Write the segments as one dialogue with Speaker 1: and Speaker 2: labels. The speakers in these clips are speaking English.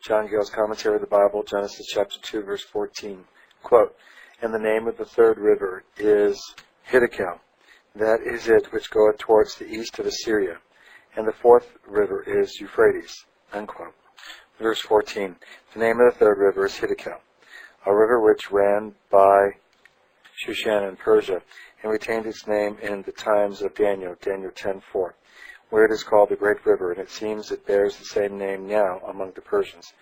Speaker 1: John Gill's Commentary of the Bible, Genesis chapter 2, verse 14. Quote, "And the name of the third river is Hiddekel. That is it which goeth towards the east of Assyria. And the fourth river is Euphrates." Unquote. Verse 14. The name of the third river is Hiddekel, a river which ran by Shushan in Persia, and retained its name in the times of Daniel, Daniel 10:4, where it is called the Great River, and it seems it bears the same name now among the Persians.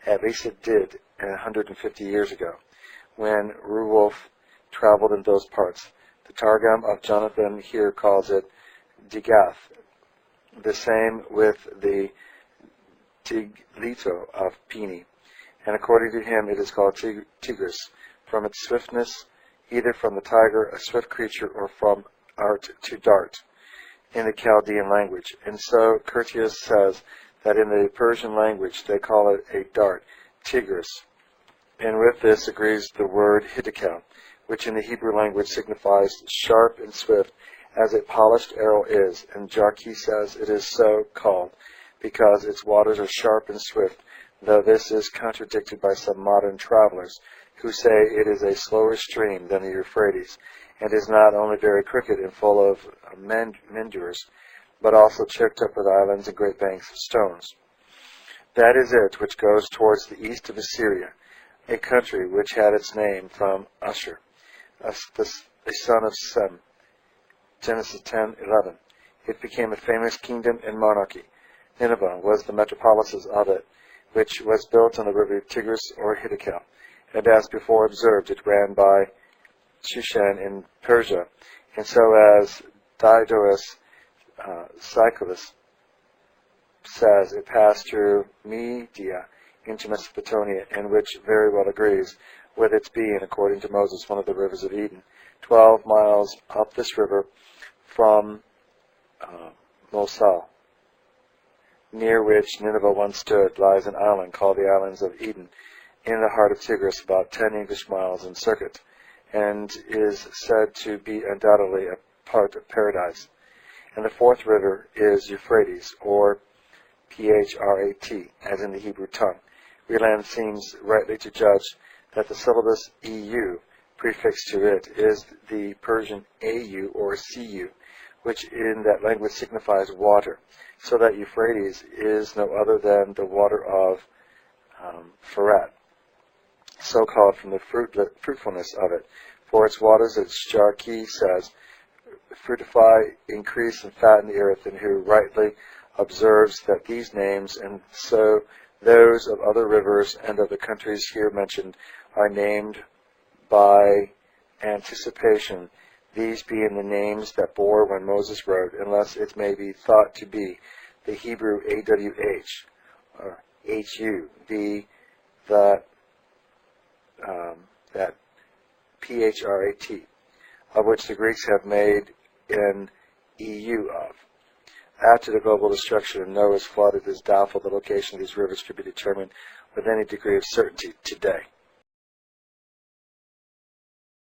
Speaker 1: At least it did 150 years ago, when Ruwolf traveled in those parts. The Targum of Jonathan here calls it Digath, the same with the Tiglito of Pini, and according to him it is called Tigris, from its swiftness, either from the tiger, a swift creature, or from art to dart, in the Chaldean language. And so Curtius says that in the Persian language they call it a dart, Tigris. And with this agrees the word Hiddekel, which in the Hebrew language signifies sharp and swift, as a polished arrow is, and Jarkey says it is so called because its waters are sharp and swift, though this is contradicted by some modern travelers who say it is a slower stream than the Euphrates, and is not only very crooked and full of meanders, but also choked up with islands and great banks of stones. That is it which goes towards the east of Assyria, a country which had its name from Ashur, a son of Sem. Genesis 10:11. It became a famous kingdom and monarchy. Nineveh was the metropolis of it, which was built on the river Tigris or Hiddekel, and as before observed, it ran by Shushan in Persia, and so as Diodorus Siculus says, it passed through Media into Mesopotamia, and which very well agrees with its being, according to Moses, one of the rivers of Eden. 12 miles up this river from Mosul, near which Nineveh once stood, lies an island called the Islands of Eden, in the heart of Tigris, about 10 English miles in circuit, and is said to be undoubtedly a part of paradise. And the fourth river is Euphrates, or Phrat, as in the Hebrew tongue. Wieland seems rightly to judge that the syllabus EU prefixed to it is the Persian AU or CU, which in that language signifies water, so that Euphrates is no other than the water of Pharat, so called from the fruitfulness of it. For its waters, as Jarkey says, fructify, increase, and fatten the earth, and who rightly observes that these names, and so those of other rivers and of the countries here mentioned, are named by anticipation, these being the names that bore when Moses wrote, unless it may be thought to be the Hebrew AWH, or HU, be that Phrat, of which the Greeks have made an EU of. After the global destruction of Noah's flood, it is doubtful the location of these rivers could be determined with any degree of certainty today.